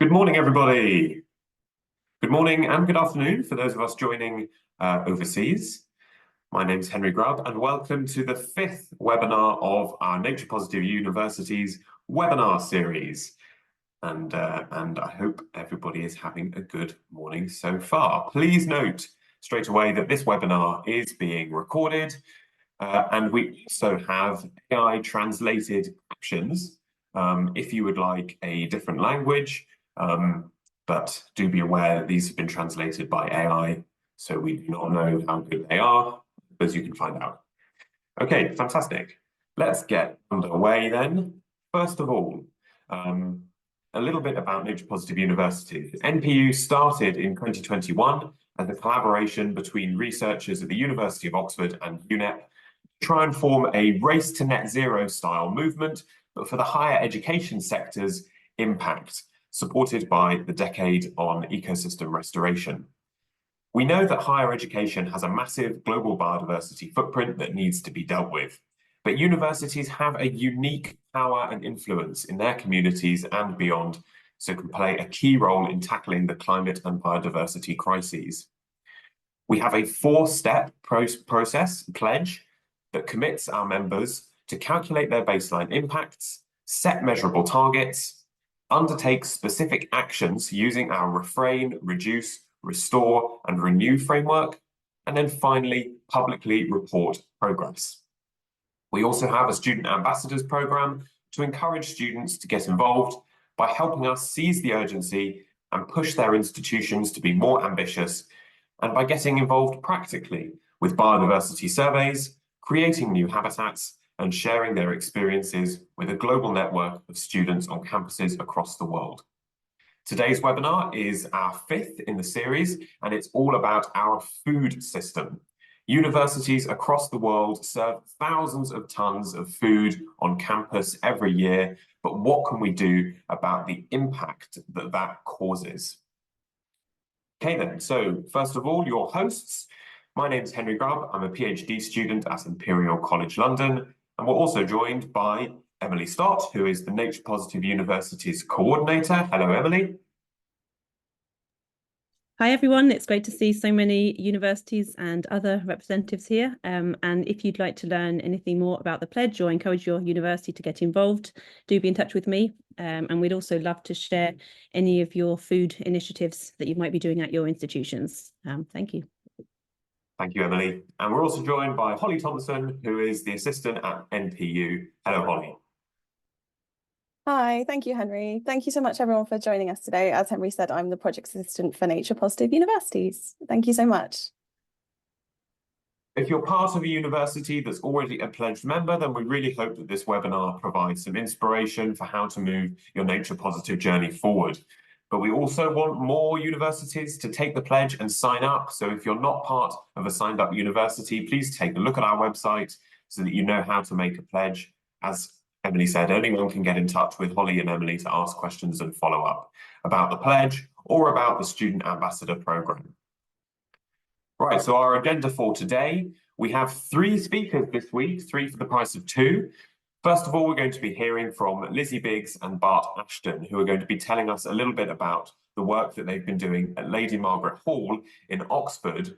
Good morning, everybody. Good morning and good afternoon for those of us joining overseas. My name is Henry Grubb, and welcome to the fifth webinar of our Nature Positive University's webinar series. And I hope everybody is having a good morning so far. Please note straight away that this webinar is being recorded, and we also have AI translated captions if you would like a different language. But do be aware that these have been translated by AI, so we do not know how good they are, as you can find out. Okay, fantastic. Let's get underway then. First of all, a little bit about Nature Positive University. NPU started in 2021 as a collaboration between researchers at the University of Oxford and UNEP to try and form a race to net zero style movement, but for the higher education sector's impact, supported by the Decade on Ecosystem Restoration. We know that higher education has a massive global biodiversity footprint that needs to be dealt with, but universities have a unique power and influence in their communities and beyond, so can play a key role in tackling the climate and biodiversity crises. We have a four-step process pledge that commits our members to calculate their baseline impacts, set measurable targets, undertake specific actions using our refrain, reduce, restore, and renew framework, and then finally, publicly report progress. We also have a student ambassadors program to encourage students to get involved by helping us seize the urgency and push their institutions to be more ambitious, and by getting involved practically with biodiversity surveys, creating new habitats, and sharing their experiences with a global network of students on campuses across the world. Today's webinar is our fifth in the series, and it's all about our food system. Universities across the world serve thousands of tons of food on campus every year, but what can we do about the impact that that causes? Okay then, so first of all, your hosts. My name is Henry Grubb. I'm a PhD student at Imperial College London, and we're also joined by Emily Stott, who is the Nature Positive University's coordinator. Hello, Emily. Hi, everyone. It's great to see so many universities and other representatives here. And if you'd like to learn anything more about the pledge or encourage your university to get involved, do be in touch with me. And we'd also love to share any of your food initiatives that you might be doing at your institutions. Thank you. Thank you, Emily. And we're also joined by Holly Thompson, who is the assistant at NPU. Hello, Holly. Hi, thank you, Henry. Thank you so much, everyone, for joining us today. As Henry said, I'm the project assistant for Nature Positive Universities. Thank you so much. If you're part of a university that's already a pledged member, then we really hope that this webinar provides some inspiration for how to move your nature positive journey forward. But we also want more universities to take the pledge and sign up. So if you're not part of a signed up university, please take a look at our website so that you know how to make a pledge. As Emily said, anyone can get in touch with Holly and Emily to ask questions and follow up about the pledge or about the Student Ambassador Programme. Right, so our agenda for today, we have three speakers this week, three for the price of two. First of all, we're going to be hearing from Lizzie Biggs and Bart Ashton, who are going to be telling us a little bit about the work that they've been doing at Lady Margaret Hall in Oxford,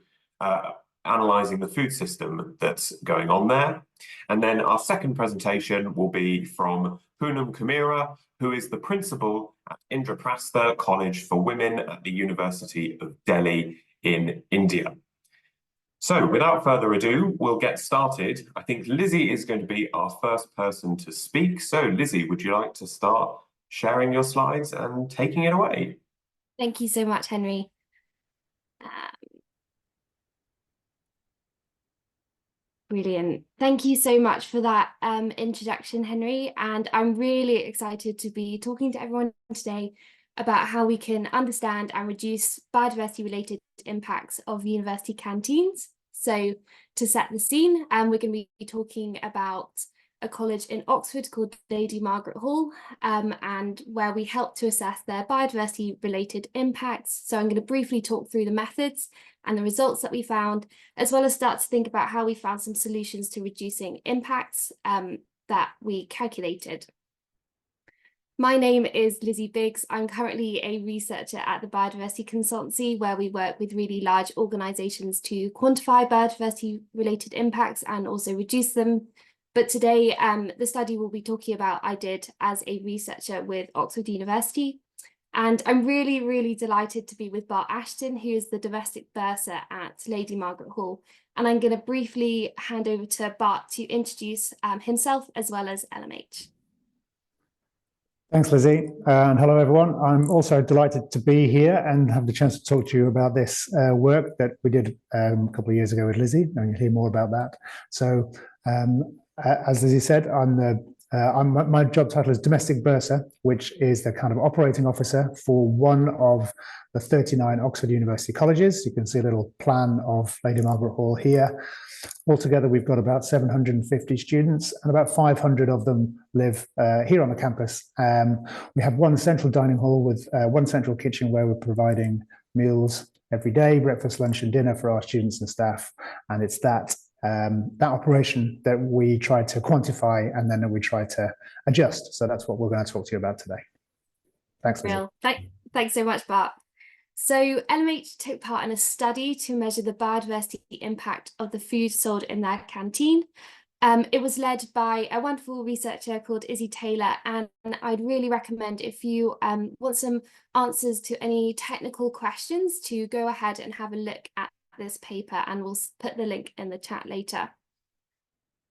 analysing the food system that's going on there. And then our second presentation will be from Poonam Kumria, who is the principal at Indraprastha College for Women at the University of Delhi in India. So without further ado, we'll get started. I think Lizzie is going to be our first person to speak. So Lizzie, would you like to start sharing your slides and taking it away? Thank you so much, Henry. Brilliant. Thank you so much for that introduction, Henry. And I'm really excited to be talking to everyone today about how we can understand and reduce biodiversity-related impacts of university canteens. So to set the scene, we're going to be talking about a college in Oxford called Lady Margaret Hall, and where we help to assess their biodiversity-related impacts. So I'm going to briefly talk through the methods and the results that we found, as well as start to think about how we found some solutions to reducing impacts that we calculated. My name is Lizzie Biggs. I'm currently a researcher at the Biodiversity Consultancy, where we work with really large organisations to quantify biodiversity-related impacts and also reduce them. But today, the study we'll be talking about, I did as a researcher with Oxford University. And I'm really, really delighted to be with Bart Ashton, who is the domestic bursar at Lady Margaret Hall. And I'm going to briefly hand over to Bart to introduce himself as well as LMH. Thanks, Lizzie, and hello everyone. I'm also delighted to be here and have the chance to talk to you about this work that we did a couple of years ago with Lizzie, and you'll hear more about that. So, as Lizzie said, my job title is Domestic Bursar, which is the kind of operating officer for one of the 39 Oxford University colleges. You can see a little plan of Lady Margaret Hall here. Altogether, we've got about 750 students, and about 500 of them live here on the campus. We have one central dining hall with one central kitchen where we're providing meals every day, breakfast, lunch, and dinner for our students and staff. And it's that operation that we try to quantify and then that we try to adjust. So that's what we're going to talk to you about today. Thanks, Lizzie. Thanks so much, Bart. So LMH took part in a study to measure the biodiversity impact of the food sold in their canteen. It was led by a wonderful researcher called Izzy Taylor, and I'd really recommend, if you want some answers to any technical questions, to go ahead and have a look at this paper, and we'll put the link in the chat later.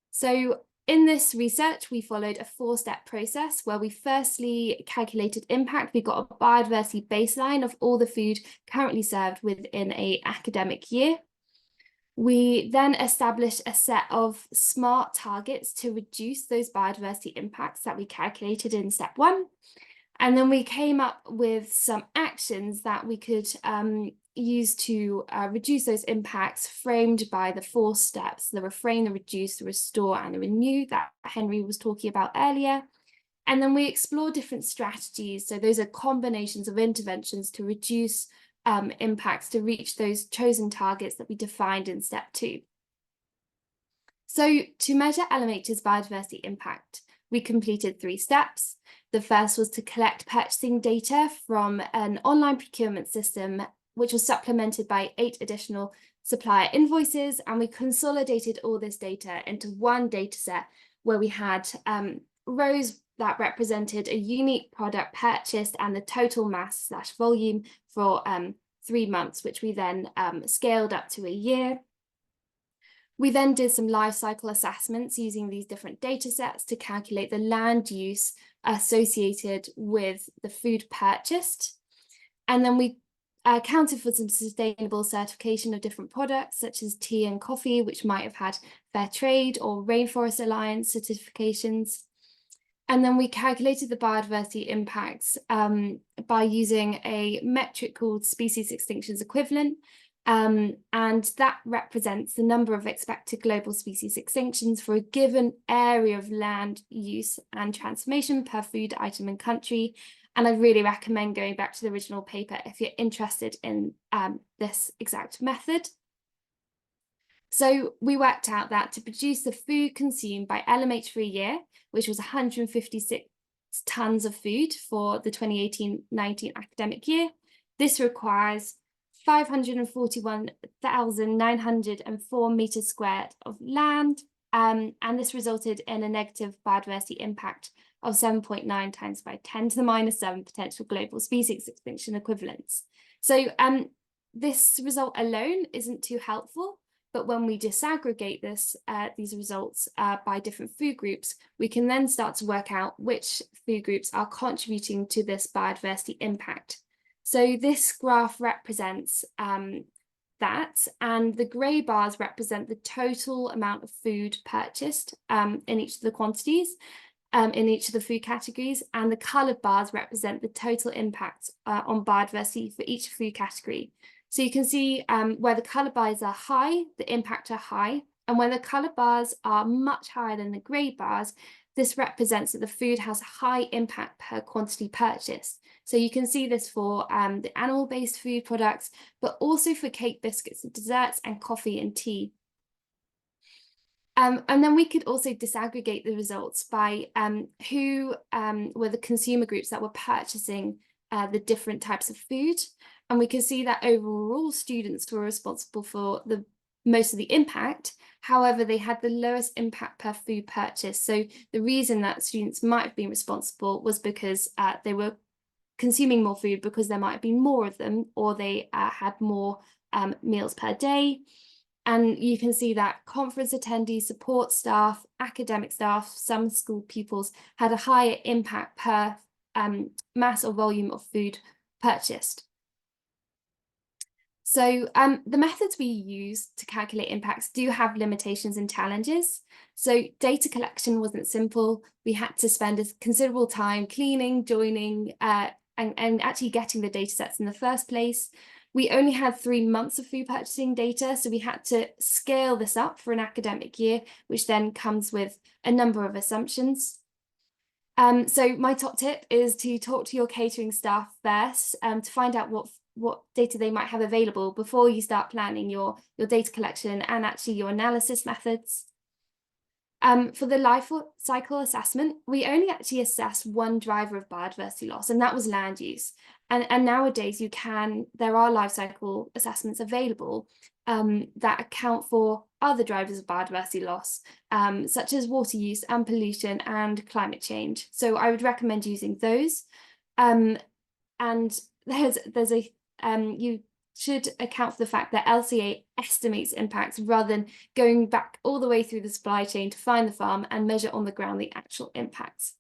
So in this research, we followed a 4-step process where we firstly calculated impact. We got a biodiversity baseline of all the food currently served within an academic year. We then established a set of smart targets to reduce those biodiversity impacts that we calculated in step 1. And then we came up with some actions that we could use to reduce those impacts, framed by the 4 steps: the refrain, the reduce, the restore, and the renew that Henry was talking about earlier. And then we explore different strategies. So those are combinations of interventions to reduce impacts to reach those chosen targets that we defined in step 2. So to measure LMH's biodiversity impact, we completed 3 steps. The first was to collect purchasing data from an online procurement system, which was supplemented by 8 additional supplier invoices, and we consolidated all this data into one data set where we had rows that represented a unique product purchased and the total mass/volume for 3 months, which we then scaled up to a year. We then did some life cycle assessments using these different data sets to calculate the land use associated with the food purchased. And then we accounted for some sustainable certification of different products, such as tea and coffee, which might have had Fair Trade or Rainforest Alliance certifications. And then we calculated the biodiversity impacts by using a metric called species extinctions equivalent. And that represents the number of expected global species extinctions for a given area of land use and transformation per food item and country. And I really recommend going back to the original paper if you're interested in this exact method. So we worked out that to produce the food consumed by LMH for a year, which was 156 tonnes of food for the 2018-19 academic year, this requires 541,904 meters squared of land, and this resulted in a negative biodiversity impact of 7.9 times by 10 to the -7 potential global species extinction equivalents. So this result alone isn't too helpful, but when we disaggregate these results by different food groups, we can then start to work out which food groups are contributing to this biodiversity impact. So this graph represents that, and the grey bars represent the total amount of food purchased in each of the quantities, in each of the food categories, and the coloured bars represent the total impact on biodiversity for each food category. So you can see where the coloured bars are high, the impact are high, and when the coloured bars are much higher than the grey bars, this represents that the food has a high impact per quantity purchased. So you can see this for the animal-based food products, but also for cake, biscuits, and desserts, and coffee and tea. And then we could also disaggregate the results by who were the consumer groups that were purchasing the different types of food. And we can see that overall students were responsible for most of the impact. However, they had the lowest impact per food purchase. So the reason that students might have been responsible was because they were consuming more food because there might have been more of them, or they had more meals per day. And you can see that conference attendees, support staff, academic staff, some school pupils had a higher impact per mass or volume of food purchased. So the methods we use to calculate impacts do have limitations and challenges. So data collection wasn't simple. We had to spend a considerable time cleaning, joining, and actually getting the data sets in the first place. We only had 3 months of food purchasing data, so we had to scale this up for an academic year, which then comes with a number of assumptions. So my top tip is to talk to your catering staff first to find out what data they might have available before you start planning your data collection and actually your analysis methods. For the life cycle assessment, we only actually assessed one driver of biodiversity loss, and that was land use. And nowadays there are life cycle assessments available that account for other drivers of biodiversity loss, such as water use and pollution and climate change. So I would recommend using those. And you should account for the fact that LCA estimates impacts rather than going back all the way through the supply chain to find the farm and measure on the ground the actual impacts.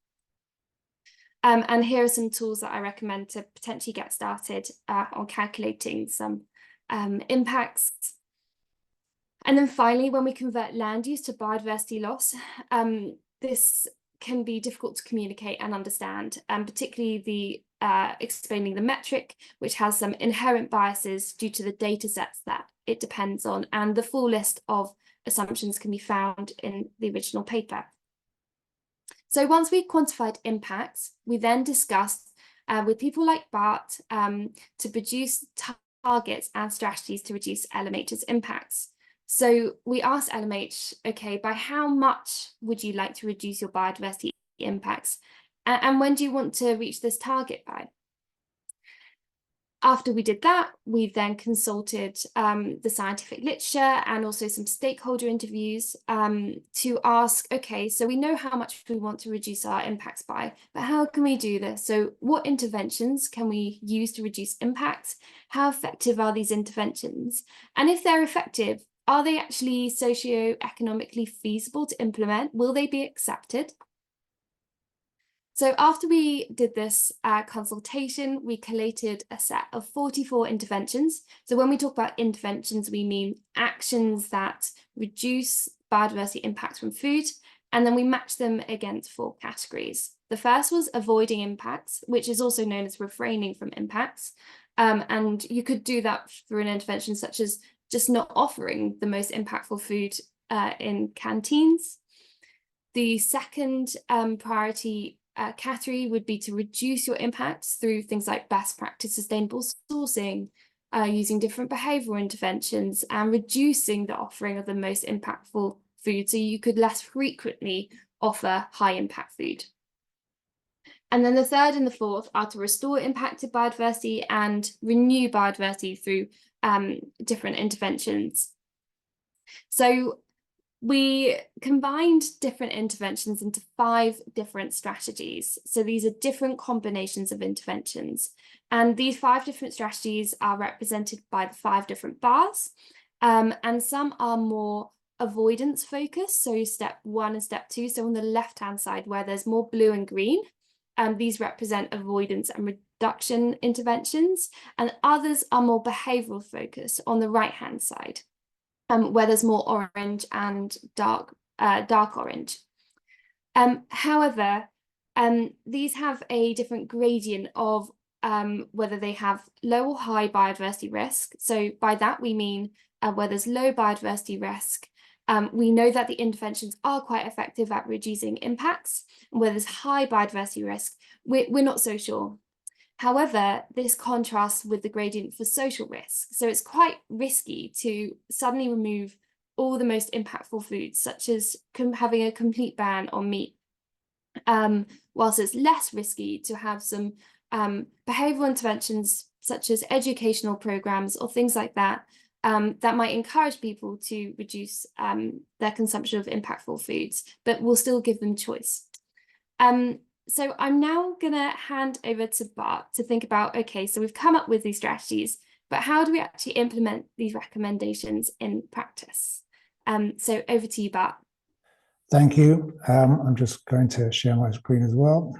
And here are some tools that I recommend to potentially get started on calculating some impacts. And then finally, when we convert land use to biodiversity loss, this can be difficult to communicate and understand, and particularly the explaining the metric, which has some inherent biases due to the data sets that it depends on, and the full list of assumptions can be found in the original paper. So once we quantified impacts, we then discussed with people like Bart to produce targets and strategies to reduce LMH's impacts. So we asked LMH, okay, by how much would you like to reduce your biodiversity impacts? And when do you want to reach this target by? After we did that, we then consulted the scientific literature and also some stakeholder interviews to ask, okay, so we know how much we want to reduce our impacts by, but how can we do this? So what interventions can we use to reduce impacts? How effective are these interventions? And if they're effective, are they actually socio-economically feasible to implement? Will they be accepted? So after we did this consultation, we collated a set of 44 interventions. So when we talk about interventions, we mean actions that reduce biodiversity impacts from food, and then we match them against 4 categories. The first was avoiding impacts, which is also known as refraining from impacts. And you could do that through an intervention such as just not offering the most impactful food in canteens. The second priority category would be to reduce your impacts through things like best practice sustainable sourcing, using different behavioural interventions, and reducing the offering of the most impactful food so you could less frequently offer high impact food. And then the third and the fourth are to restore impacted biodiversity and renew biodiversity through different interventions. So we combined different interventions into 5 different strategies. So these are different combinations of interventions. And these 5 different strategies are represented by the 5 different bars. And some are more avoidance focused. So step 1 and step 2. So on the left-hand side where there's more blue and green, these represent avoidance and reduction interventions. And others are more behavioural focused on the right-hand side, where there's more orange and dark orange. However, these have a different gradient of whether they have low or high biodiversity risk. So by that we mean where there's low biodiversity risk, we know that the interventions are quite effective at reducing impacts. Where there's high biodiversity risk, we're not so sure. However, this contrasts with the gradient for social risk. So it's quite risky to suddenly remove all the most impactful foods, such as having a complete ban on meat, whilst it's less risky to have some behavioural interventions such as educational programs or things like that, that might encourage people to reduce their consumption of impactful foods, but will still give them choice. So I'm now going to hand over to Bart to think about, okay, so we've come up with these strategies, but how do we actually implement these recommendations in practice? So over to you, Bart. Thank you. I'm just going to share my screen as well.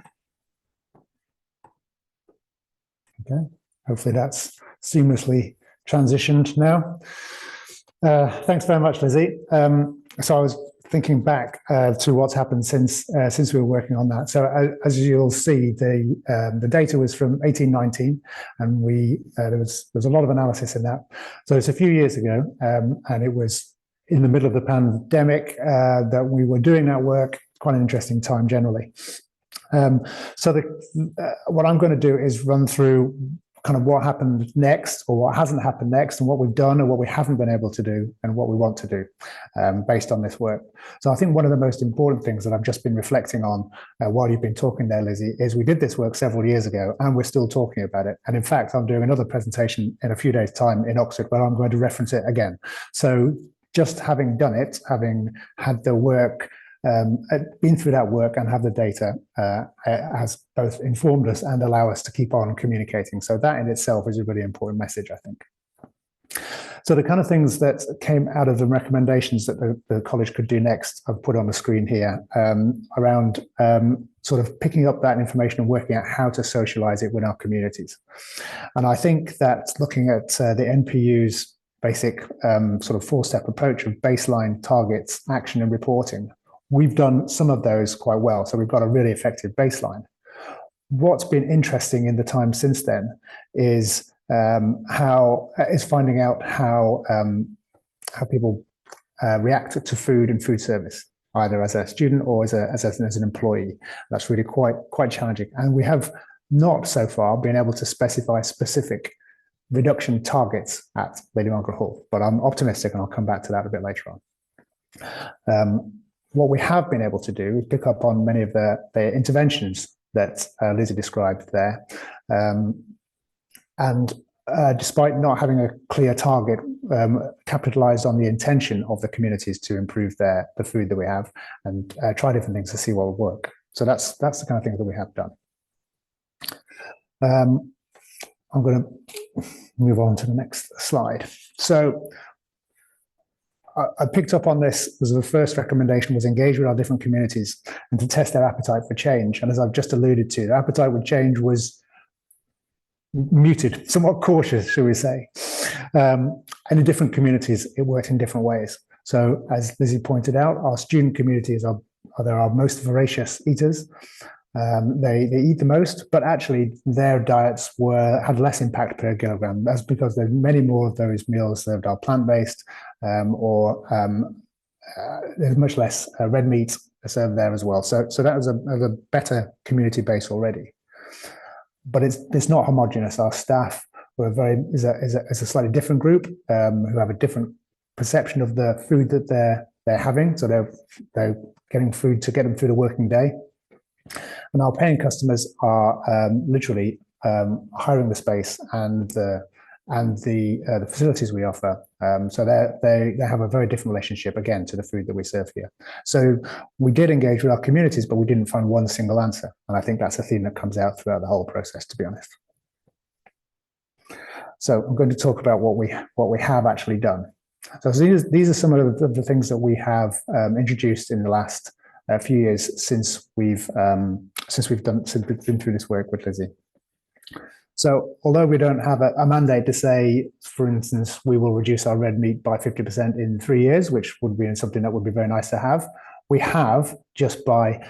Okay, hopefully that's seamlessly transitioned now. Thanks very much, Lizzie. So I was thinking back to what's happened since we were working on that. So as you'll see, the data was from 1819, and there was a lot of analysis in that. So it's a few years ago, and it was in the middle of the pandemic that we were doing that work. Quite an interesting time generally. So what I'm going to do is run through kind of what happened next, or what hasn't happened next, and what we've done and what we haven't been able to do, and what we want to do based on this work. So I think one of the most important things that I've just been reflecting on while you've been talking there, Lizzie, is we did this work several years ago and we're still talking about it. And in fact, I'm doing another presentation in a few days' time in Oxford where I'm going to reference it again. So just having done it, having had the work, been through that work and have the data, has both informed us and allow us to keep on communicating. So that in itself is a really important message, I think. So the kind of things that came out of the recommendations that the college could do next, I've put on the screen here, around sort of picking up that information and working out how to socialize it with our communities. And I think that looking at the NPU's basic sort of four-step approach of baseline, targets, action, and reporting, we've done some of those quite well. So we've got a really effective baseline. What's been interesting in the time since then is finding out how people react to food and food service, either as a student or as an employee. That's really quite challenging. And we have not so far been able to specify specific reduction targets at Lady Margaret Hall, but I'm optimistic, and I'll come back to that a bit later on. What we have been able to do is pick up on many of the interventions that Lizzie described there. And despite not having a clear target, capitalized on the intention of the communities to improve the food that we have, and try different things to see what will work. So that's the kind of thing that we have done. I'm going to move on to the next slide. So I picked up on this as the first recommendation was engage with our different communities and to test their appetite for change. And as I've just alluded to, the appetite with change was muted, somewhat cautious, shall we say. And in different communities, it worked in different ways. So as Lizzie pointed out, our student communities are our most voracious eaters. They eat the most, but actually their diets had less impact per kilogram. That's because there's many more of those meals served are plant-based, or there's much less red meat served there as well. So that was a better community base already. But it's not homogeneous. Our staff is a slightly different group who have a different perception of the food that they're having. So they're getting food to get them through the working day. And our paying customers are literally hiring the space and the facilities we offer. So they have a very different relationship, again, to the food that we serve here. So we did engage with our communities, but we didn't find one single answer. And I think that's a theme that comes out throughout the whole process, to be honest. So I'm going to talk about what we have actually done. So these are some of the things that we have introduced in the last few years since we've been through this work with Lizzie. So although we don't have a mandate to say, for instance, we will reduce our red meat by 50% in 3 years, which would be something that would be very nice to have, we have, just by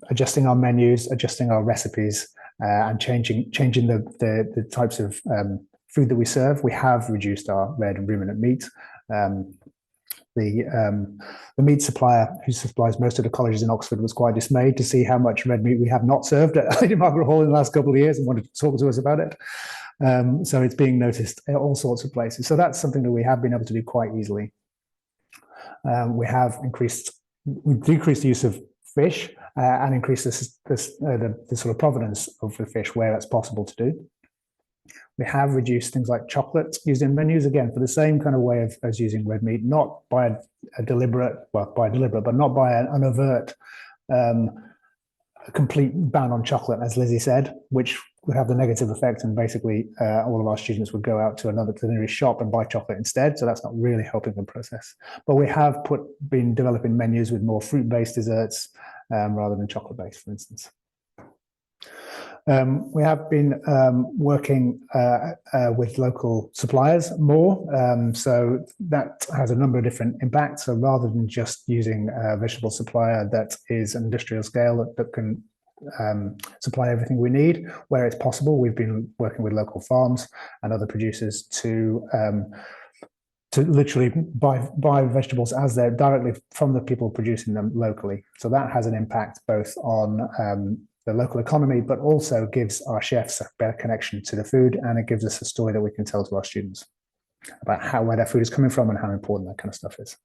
adjusting our menus, adjusting our recipes, and changing the types of food that we serve, we have reduced our red and ruminant meat. The meat supplier who supplies most of the colleges in Oxford was quite dismayed to see how much red meat we have not served at Lady Margaret Hall in the last couple of years and wanted to talk to us about it. So it's being noticed in all sorts of places. So that's something that we have been able to do quite easily. We decreased the use of fish and increased the sort of provenance of the fish where that's possible to do. We have reduced things like chocolate used in menus, again, for the same kind of way as using red meat, not by a deliberate, but not by an overt complete ban on chocolate, as Lizzie said, which would have the negative effect, and basically all of our students would go out to the nearest shop and buy chocolate instead. So that's not really helping the process. But we have been developing menus with more fruit-based desserts rather than chocolate-based, for instance. We have been working with local suppliers more, so that has a number of different impacts. So rather than just using a vegetable supplier that is an industrial scale that can supply everything we need, where it's possible, we've been working with local farms and other producers to literally buy vegetables as they're directly from the people producing them locally. So that has an impact both on the local economy, but also gives our chefs a better connection to the food, and it gives us a story that we can tell to our students about where their food is coming from and how important that kind of stuff is.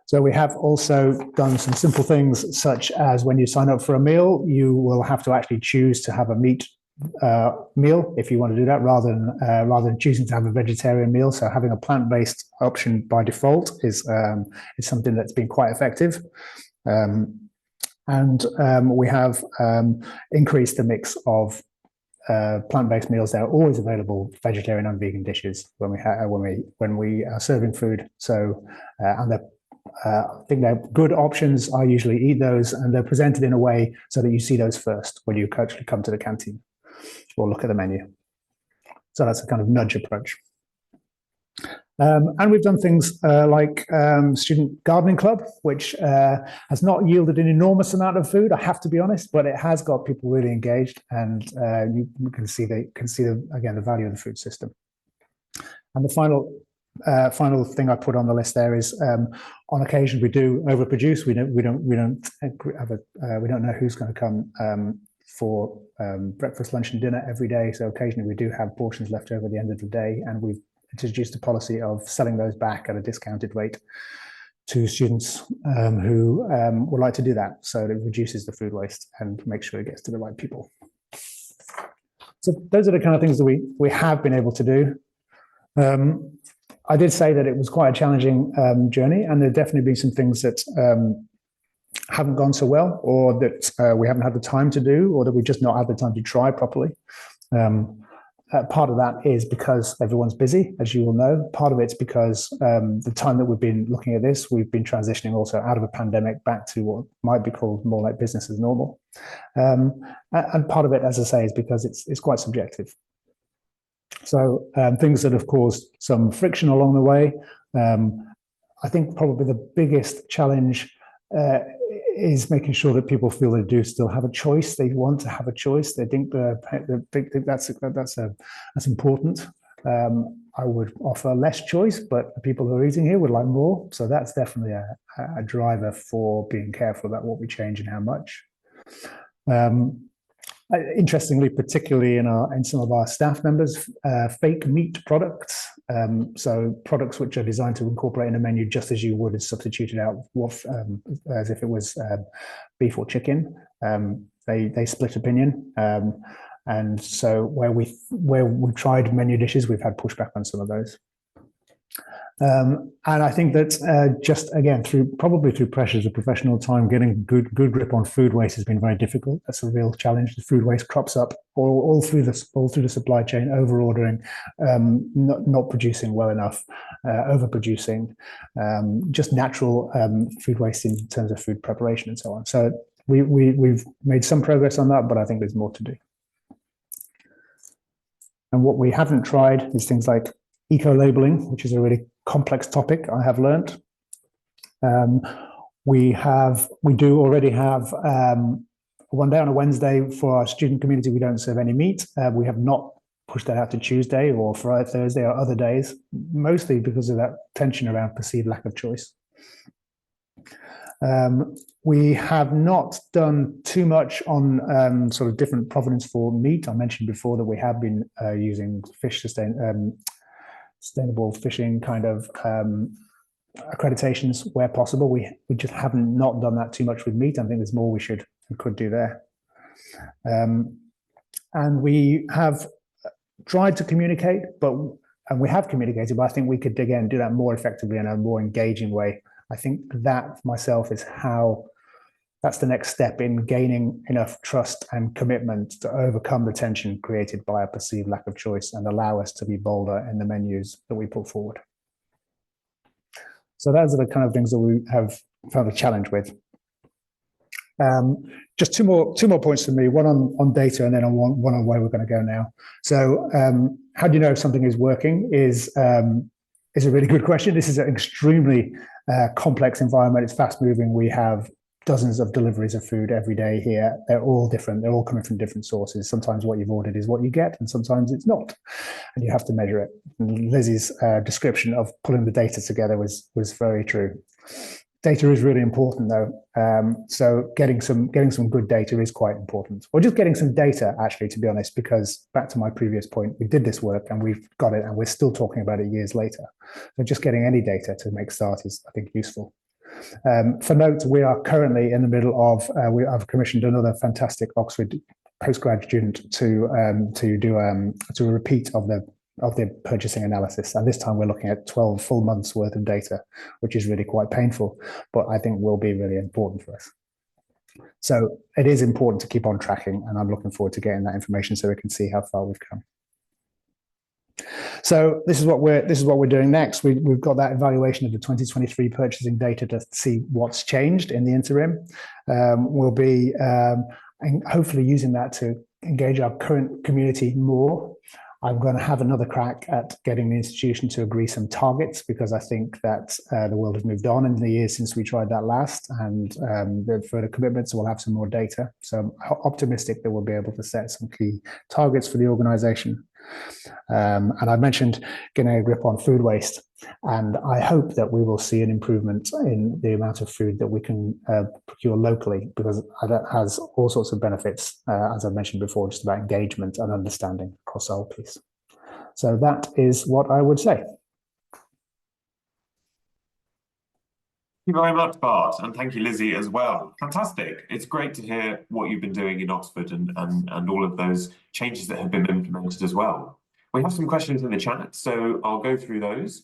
So we have also done some simple things, such as when you sign up for a meal, you will have to actually choose to have a meat meal if you want to do that, rather than choosing to have a vegetarian meal. So having a plant-based option by default is something that's been quite effective. And we have increased the mix of plant-based meals that are always available, vegetarian and vegan dishes when we are serving food. So and I think they're good options. I usually eat those, and they're presented in a way so that you see those first when you actually come to the canteen or look at the menu. So that's a kind of nudge approach. And we've done things like Student Gardening Club, which has not yielded an enormous amount of food, I have to be honest, but it has got people really engaged, and you can see again the value of the food system. And the final thing I put on the list there is, on occasion we do overproduce. We don't know who's going to come for breakfast, lunch, and dinner every day. So occasionally we do have portions left over at the end of the day, and we've introduced a policy of selling those back at a discounted rate to students who would like to do that. So it reduces the food waste and makes sure it gets to the right people. So those are the kind of things that we have been able to do. I did say that it was quite a challenging journey, and there have definitely been some things that haven't gone so well, or that we haven't had the time to do, or that we've just not had the time to try properly. Part of that is because everyone's busy, as you will know. Part of it's because the time that we've been looking at this, we've been transitioning also out of a pandemic back to what might be called more like business as normal. And part of it, as I say, is because it's quite subjective. So things that have caused some friction along the way. I think probably the biggest challenge is making sure that people feel they do still have a choice. They want to have a choice. They think that's important. I would offer less choice, but the people who are eating here would like more. So that's definitely a driver for being careful about what we change and how much. Interestingly, particularly in some of our staff members, fake meat products, so products which are designed to incorporate in a menu just as you would substitute it out as if it was beef or chicken. They split opinion, and so where we've tried menu dishes, we've had pushback on some of those. And I think that just again probably through pressures of professional time, getting good grip on food waste has been very difficult. That's a real challenge. The food waste crops up all through the supply chain, over ordering, not producing well enough, overproducing, just natural food waste in terms of food preparation and so on. So we've made some progress on that, but I think there's more to do. And what we haven't tried is things like eco-labeling, which is a really complex topic, I have learned. We do already have one day on a Wednesday for our student community. We don't serve any meat. We have not pushed that out to Tuesday or Friday, Thursday or other days, mostly because of that tension around perceived lack of choice. We have not done too much on sort of different provenance for meat. I mentioned before that we have been using sustainable fishing kind of accreditations where possible. We just haven't not done that too much with meat. I think there's more we should and could do there. And we have tried to communicate, and we have communicated, but I think we could again do that more effectively in a more engaging way. I think that myself is that's the next step in gaining enough trust and commitment to overcome the tension created by a perceived lack of choice and allow us to be bolder in the menus that we put forward. So those are the kind of things that we have found a challenge with. Just two more points from me, one on data and then on one on where we're going to go now. So how do you know if something is working is a really good question. This is an extremely complex environment. It's fast moving. We have dozens of deliveries of food every day here. They're all different. They're all coming from different sources. Sometimes what you've ordered is what you get, and sometimes it's not, and you have to measure it. And Lizzie's description of pulling the data together was very true. Data is really important, though. So getting some good data is quite important, or just getting some data, actually, to be honest. Because back to my previous point, we did this work and we've got it, and we're still talking about it years later. So just getting any data to make start is, I think, useful. For note, we are currently in the middle of, I've commissioned another fantastic Oxford postgrad student to do a repeat of the purchasing analysis. And this time we're looking at 12 full months worth of data, which is really quite painful, but I think will be really important for us. So it is important to keep on tracking, and I'm looking forward to getting that information so we can see how far we've come. So this is what we're doing next. We've got that evaluation of the 2023 purchasing data to see what's changed in the interim. We'll be hopefully using that to engage our current community more. I'm going to have another crack at getting the institution to agree some targets, because I think that the world has moved on in the years since we tried that last, and the further commitments, we'll have some more data. So I'm optimistic that we'll be able to set some key targets for the organisation. And I mentioned getting a grip on food waste, and I hope that we will see an improvement in the amount of food that we can procure locally, because that has all sorts of benefits, as I mentioned before, just about engagement and understanding across the whole piece. So that is what I would say. Thank you very much, Bart, and thank you, Lizzie, as well. Fantastic. It's great to hear what you've been doing in Oxford and all of those changes that have been implemented as well. We have some questions in the chat, so I'll go through those.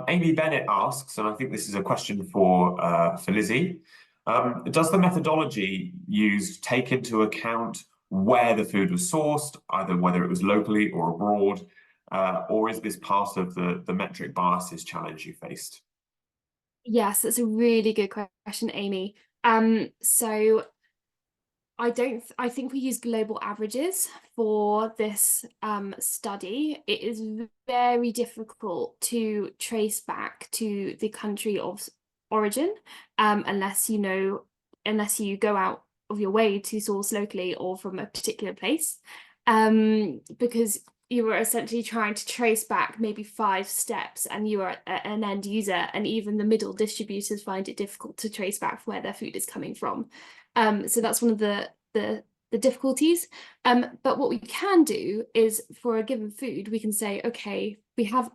Amy Bennett asks, and I think this is a question for Lizzie, does the methodology used take into account where the food was sourced, either whether it was locally or abroad, or is this part of the metric biases challenge you faced? Yes, that's a really good question, Amy. So I think we use global averages for this study. It is very difficult to trace back to the country of origin unless you go out of your way to source locally or from a particular place, because you are essentially trying to trace back maybe 5 steps, and you are an end user, and even the middle distributors find it difficult to trace back where their food is coming from. So that's one of the difficulties. But what we can do is, for a given food, we can say, okay, we have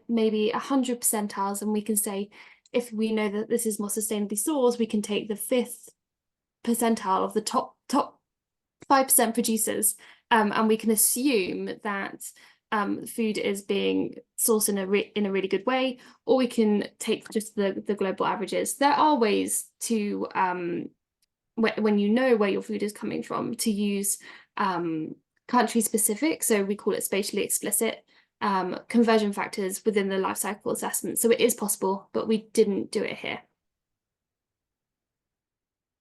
maybe 100 percentiles, and we can say, if we know that this is more sustainably sourced, we can take the 5th percentile of the top 5% producers, and we can assume that food is being sourced in a really good way, or we can take just the global averages. There are ways to, when you know where your food is coming from, to use country specific, so we call it spatially explicit, conversion factors within the life cycle assessment. So it is possible, but we didn't do it here.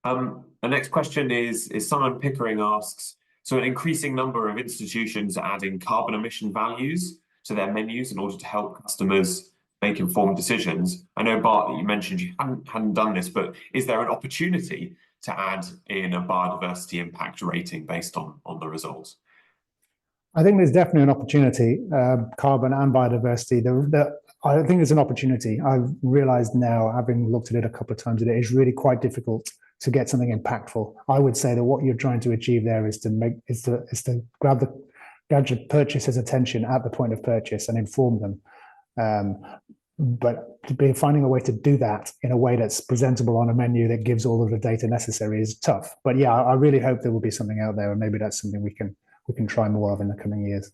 The next question is Simon Pickering asks, so an increasing number of institutions are adding carbon emission values to their menus in order to help customers make informed decisions. I know, Bart, that you mentioned you hadn't done this, but is there an opportunity to add in a biodiversity impact rating based on the results? I think there's definitely an opportunity, carbon and biodiversity. I think there's an opportunity. I've realized now, having looked at it a couple of times, that it is really quite difficult to get something impactful. I would say that what you're trying to achieve there is to grab the purchaser's attention at the point of purchase and inform them. But finding a way to do that in a way that's presentable on a menu that gives all of the data necessary is tough. But yeah, I really hope there will be something out there, and maybe that's something we can try more of in the coming years.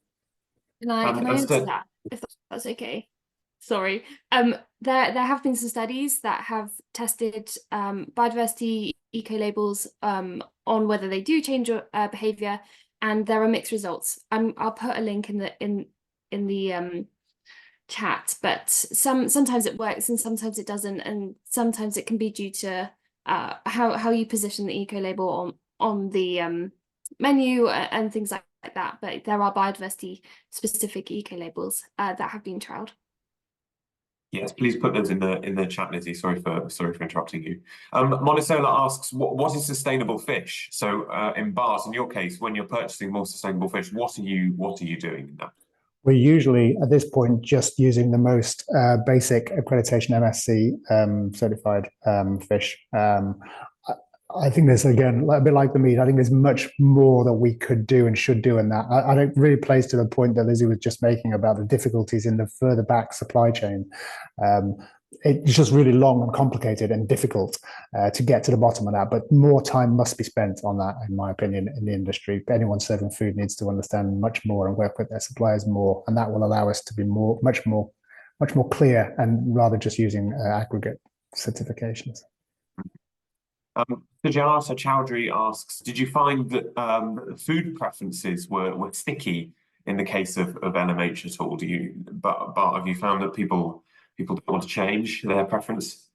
Can I answer that, if that's okay? Sorry. There have been some studies that have tested biodiversity eco labels on whether they do change your behavior, and there are mixed results. I'll put a link in the chat, but sometimes it works and sometimes it doesn't, and sometimes it can be due to how you position the eco label on the menu and things like that. But there are biodiversity specific eco labels that have been trialed. Yes, please put those in the chat, Lizzie. Sorry for interrupting you. Monisola asks, what is sustainable fish? So in Bart, in your case, when you're purchasing more sustainable fish, what are you doing in that? We're usually at this point just using the most basic accreditation MSC certified fish. I think there's, again, a bit like the meat, I think there's much more that we could do and should do in that. I think it really plays to the point that Lizzie was just making about the difficulties in the further back supply chain. It's just really long and complicated and difficult to get to the bottom of that, but more time must be spent on that, in my opinion, in the industry. Anyone serving food needs to understand much more and work with their suppliers more, and that will allow us to be much more clear, and rather just using aggregate certifications. Sujata Chowdhury asks, did you find that food preferences were sticky in the case of LMH at all? Bart, have you found that people don't want to change their preference?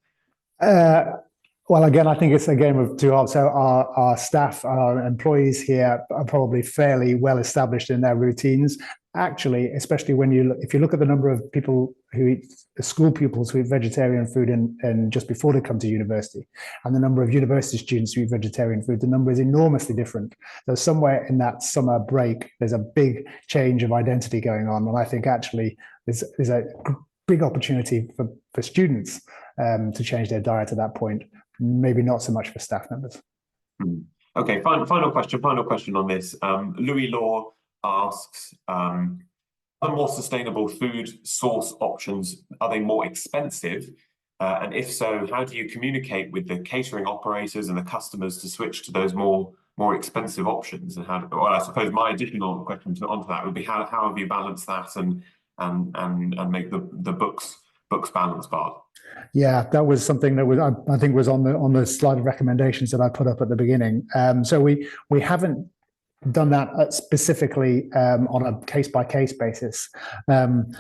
Well, again, I think it's a game of two halves. So our staff, our employees here are probably fairly well established in their routines. Actually, especially if you look at the number of people who eat, school pupils who eat vegetarian food and just before they come to university, and the number of university students who eat vegetarian food, the number is enormously different. So somewhere in that summer break, there's a big change of identity going on, and I think actually there's a big opportunity for students to change their diet at that point. Maybe not so much for staff members. Okay, final question on this. Louis Law asks, are more sustainable food source options, are they more expensive? And if so, how do you communicate with the catering operators and the customers to switch to those more expensive options? And well, I suppose my additional question onto that would be how have you balanced that and make the books balance, Bart? Yeah, that was something that I think was on the slide of recommendations that I put up at the beginning. So we haven't done that specifically on a case-by-case basis. Some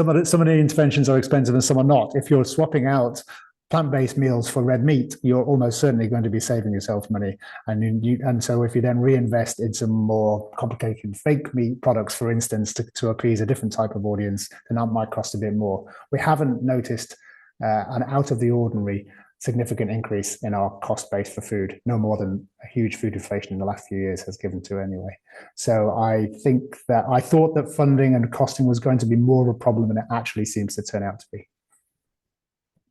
of the interventions are expensive and some are not. If you're swapping out plant-based meals for red meat, you're almost certainly going to be saving yourself money. And so if you then reinvest in some more complicated fake meat products, for instance, to appease a different type of audience, then that might cost a bit more. We haven't noticed an out of the ordinary significant increase in our cost base for food, no more than a huge food inflation in the last few years has given to anyway. So I thought that funding and costing was going to be more of a problem than it actually seems to turn out to be.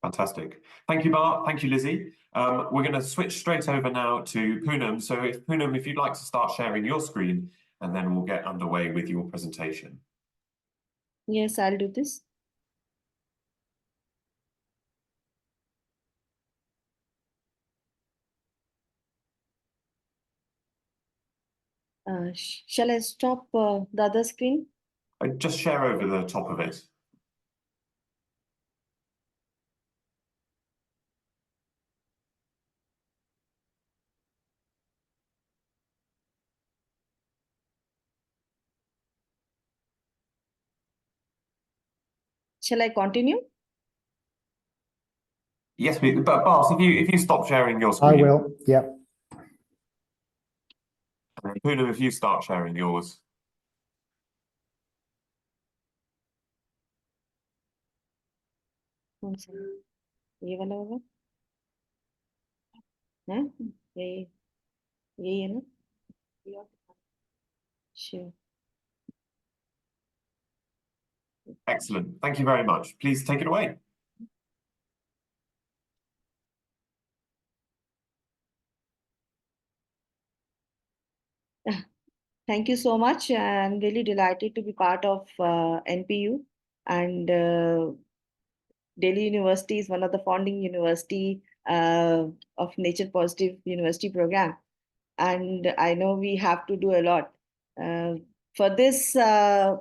Fantastic. Thank you, Bart. Thank you, Lizzie. We're going to switch straight over now to Poonam. So Poonam, if you'd like to start sharing your screen, and then we'll get underway with your presentation. Yes, I'll do this. Shall I stop the other screen? Just share over the top of it. Shall I continue? Yes, but Bart, if you stop sharing your screen. I will, yeah. Poonam, if you start sharing yours. ये वाला होगा हाँ यही है ना sure. Excellent. Thank you very much. Please take it away. Thank you so much. I'm really delighted to be part of NPU. and Delhi University is one of the founding university of Nature Positive University program. And I know we have to do a lot. For this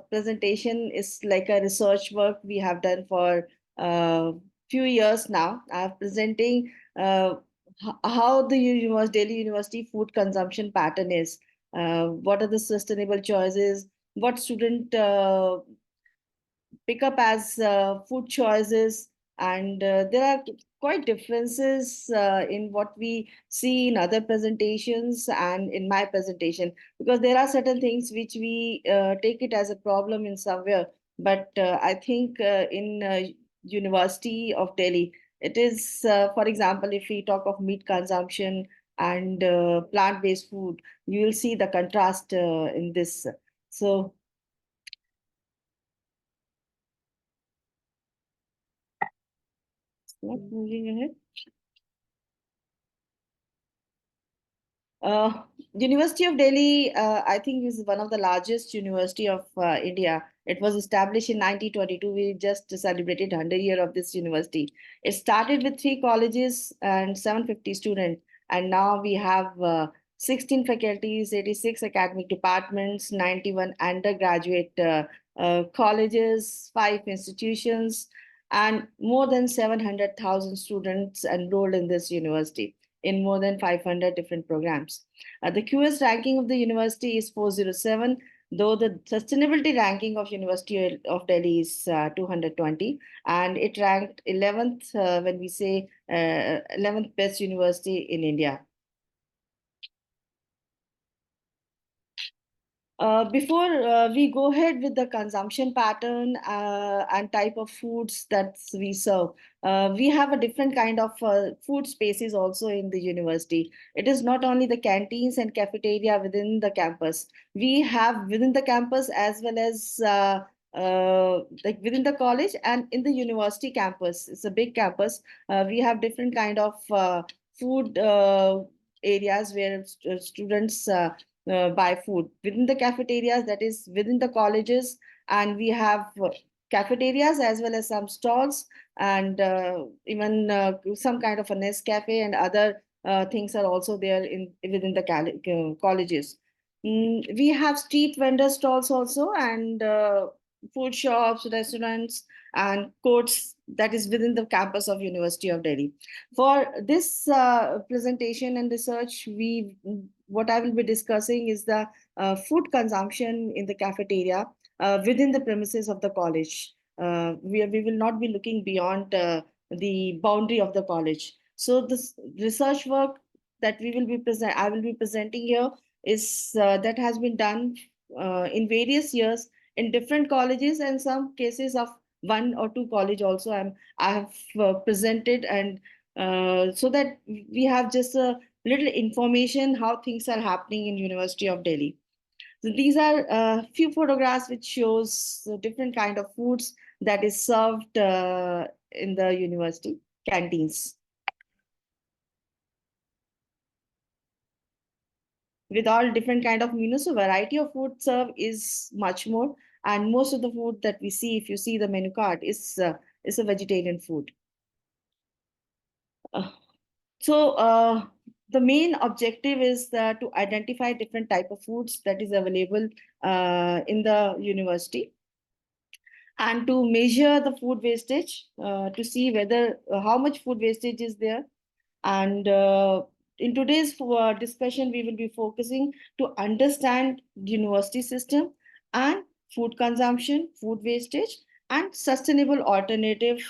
presentation is like a research work we have done for a few years now. I'm presenting how the Delhi University food consumption pattern is. What are the sustainable choices? What student pick up as food choices, and there are quite differences in what we see in other presentations and in my presentation, because there are certain things which we take it as a problem in somewhere, but I think in University of Delhi it is, for example, if we talk of meat consumption and plant-based food, you will see the contrast in this. So moving ahead. University of Delhi, I think, is one of the largest university of India. It was established in 1922. We just celebrated 100 year of this university. It started with 3 colleges and 750 students, and now we have 16 faculties, 86 academic departments, 91 undergraduate colleges, 5 institutions, and more than 700,000 students enrolled in this university in more than 500 different programs. The QS ranking of the university is 407, though the sustainability ranking of University of Delhi is 220, and it ranked 11th when we say 11th best university in India. Before we go ahead with the consumption pattern and type of foods that we serve, we have a different kind of food spaces also in the university. It is not only the canteens and cafeteria within the campus. We have within the campus as well as like within the college and in the university campus. It's a big campus. We have different kind of food areas where students buy food within the cafeterias, that is within the colleges, and we have cafeterias as well as some stalls, and even some kind of a Nescafe and other things are also there in within the colleges. We have street vendor stalls also, and food shops, restaurants, and courts that is within the campus of University of Delhi. For this presentation and research, what I will be discussing is the food consumption in the cafeteria within the premises of the college. We will not be looking beyond the boundary of the college. So this research work that I will be presenting here is that has been done in various years in different colleges, and some cases of 1 or 2 college also I have presented, and so that we have just a little information how things are happening in University of Delhi. So these are a few photographs which shows different kind of foods that is served in the university canteens. With all different kind of menus, so variety of food served is much more, and most of the food that we see, if you see the menu card, is a vegetarian food. So the main objective is to identify different type of foods that is available in the university, and to measure the food wastage, to see whether how much food wastage is there. And in today's discussion, we will be focusing to understand the university system and food consumption, food wastage, and sustainable alternative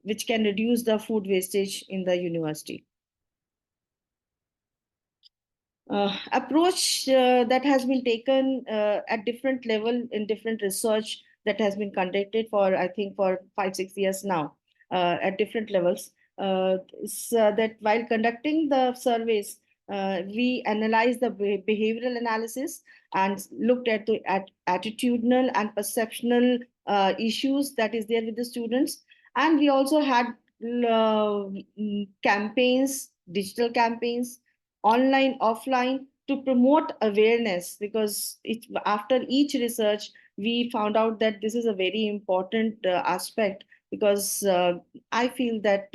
which can reduce the food wastage in the university. Approach that has been taken at different level in different research that has been conducted for, I think, for 5-6 years now at different levels. That while conducting the surveys, we analyzed the behavioral analysis and looked at the attitudinal and perceptional issues that is there with the students. And we also had campaigns, digital campaigns, online, offline, to promote awareness, because after each research, we found out that this is a very important aspect, because I feel that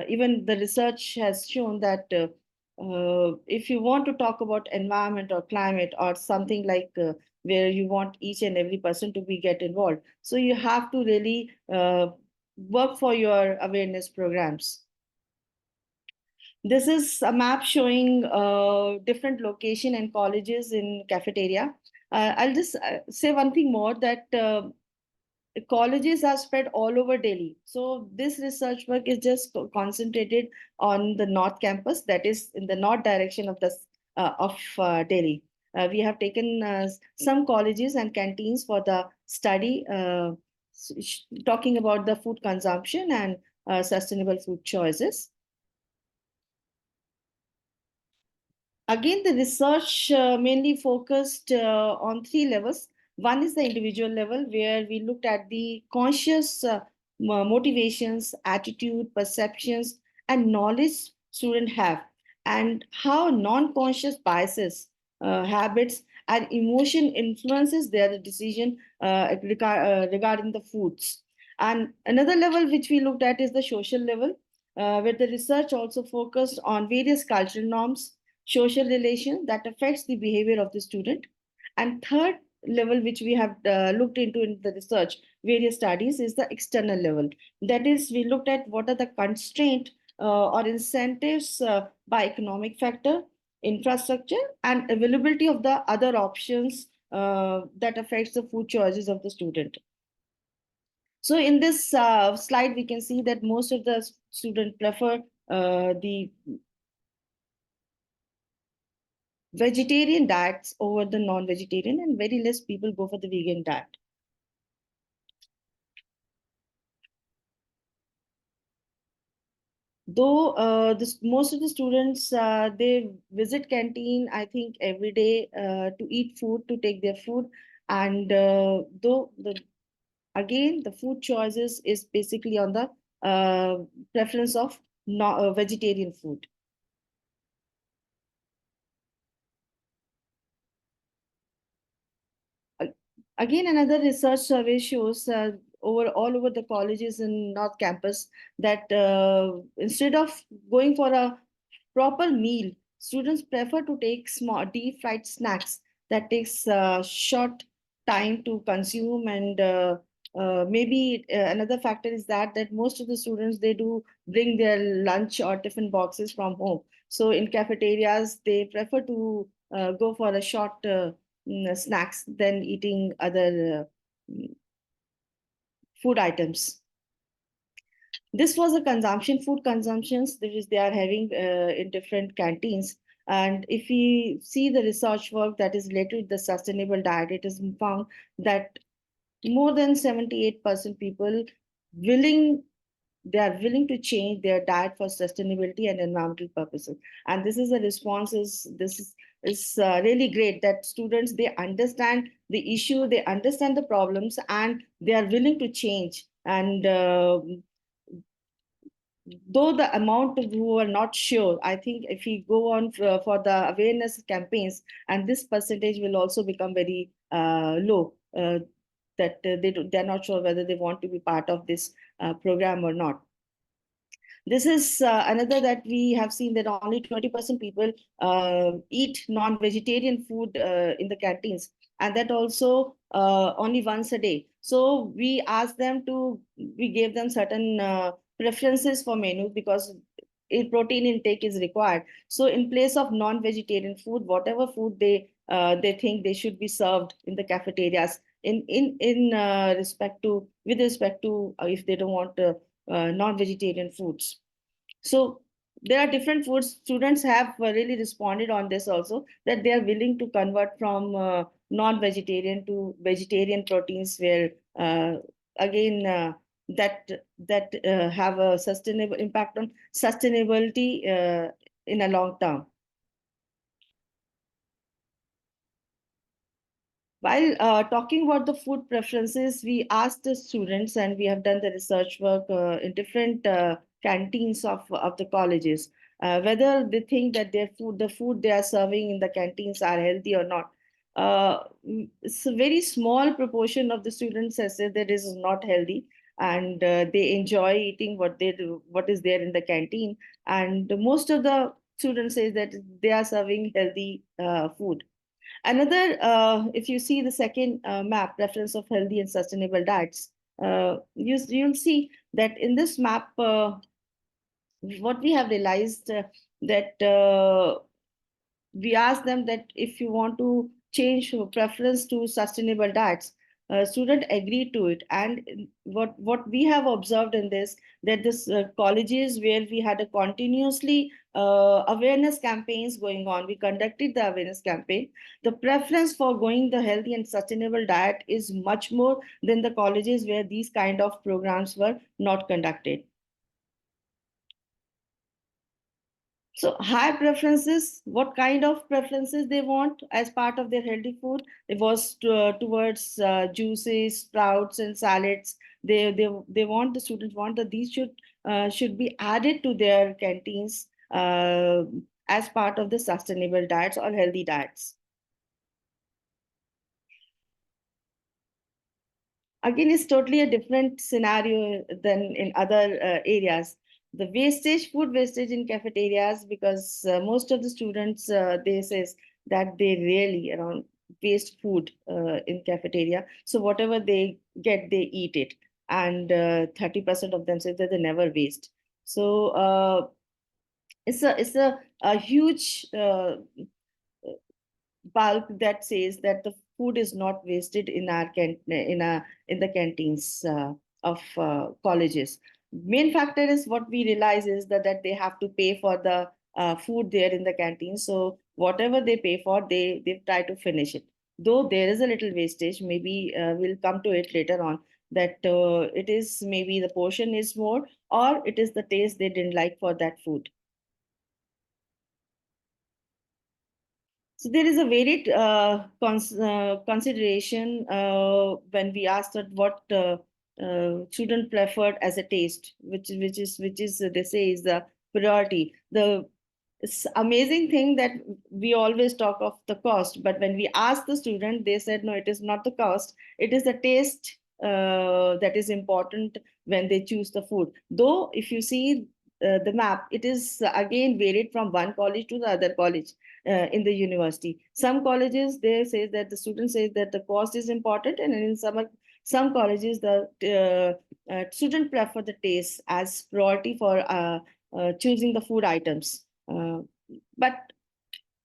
even the research has shown that if you want to talk about environment or climate or something like where you want each and every person to be get involved, so you have to really work for your awareness programs. This is a map showing different location and colleges in cafeteria. I'll just say one thing more, that colleges are spread all over Delhi. So this research work is just concentrated on the North Campus, that is in the north direction of Delhi. We have taken some colleges and canteens for the study, talking about the food consumption and sustainable food choices. Again, the research mainly focused on 3 levels. One is the individual level, where we looked at the conscious motivations, attitude, perceptions, and knowledge students have, and how non-conscious biases, habits, and emotion influences their decision regarding the foods. And another level which we looked at is the social level, where the research also focused on various cultural norms, social relation that affects the behavior of the student. And third level, which we have looked into in the research, various studies, is the external level. That is, we looked at what are the constraints or incentives by economic factor, infrastructure, and availability of the other options that affects the food choices of the student. So in this slide, we can see that most of the students prefer the vegetarian diets over the non-vegetarian, and very less people go for the vegan diet. Though most of the students, they visit canteen, I think, every day to eat food, to take their food. And though again, the food choices is basically on the preference of vegetarian food. Again, another research survey shows all over the colleges in North Campus that instead of going for a proper meal, students prefer to take small deep fried snacks that takes short time to consume. And maybe another factor is that most of the students, they do bring their lunch or tiffin boxes from home. So in cafeterias, they prefer to go for a short snacks than eating other food items. This was a food consumptions which they are having in different canteens. And if we see the research work that is related to the sustainable diet, it is found that more than 78% people they are willing to change their diet for sustainability and environmental purposes. And this is really great that students, they understand the issue, they understand the problems, and they are willing to change. And though the amount of who are not sure, I think if we go on for the awareness campaigns, and this percentage will also become very low, that they're not sure whether they want to be part of this program or not. This is another that we have seen, that only 20% people eat non-vegetarian food in the canteens, and that also only once a day. So we gave them certain preferences for menu, because protein intake is required. So in place of non-vegetarian food, whatever food they think they should be served in the cafeterias, with respect to if they don't want non-vegetarian foods. So there are different foods. Students have really responded on this also, that they are willing to convert from non-vegetarian to vegetarian proteins, where again that have a sustainable impact on sustainability in a long term. While talking about the food preferences, we asked the students, and we have done the research work in different canteens of the colleges. whether they think that the food they are serving in the canteens are healthy or not. It's a very small proportion of the students has said that this is not healthy, and they enjoy eating what is there in the canteen. And most of the students say that they are serving healthy food. Another, if you see the second map, reference of healthy and sustainable diets, you'll see that in this map, what we have realized that we asked them that if you want to change your preference to sustainable diets, student agreed to it. And what we have observed in this, that this colleges where we had a continuously awareness campaigns going on, we conducted the awareness campaign. The preference for going the healthy and sustainable diet is much more than the colleges where these kind of programs were not conducted. So high preferences, what kind of preferences they want as part of their healthy food? It was towards juices, sprouts, and salads. They want, the students want that these should be added to their canteens as part of the sustainable diets or healthy diets. Again, it's totally a different scenario than in other areas. The wastage, food wastage in cafeterias, because most of the students, they says that they really around waste food in cafeteria. So whatever they get, they eat it. And 30% of them say that they never waste. So it's a huge bulk that says that the food is not wasted in our in the canteens of colleges. Main factor is what we realize is that they have to pay for the food there in the canteen. So whatever they pay for, they try to finish it. Though there is a little wastage, maybe we'll come to it later on, that it is maybe the portion is more, or it is the taste they didn't like for that food. So there is a varied consideration when we asked that what student preferred as a taste, which is they say is the priority. The amazing thing that we always talk of the cost, but when we asked the student, they said no, it is not the cost, it is the taste that is important when they choose the food. Though if you see the map, it is again varied from one college to the other college in the university. Some colleges, they say that the student says that the cost is important, and in some colleges the student prefer the taste as priority for choosing the food items. But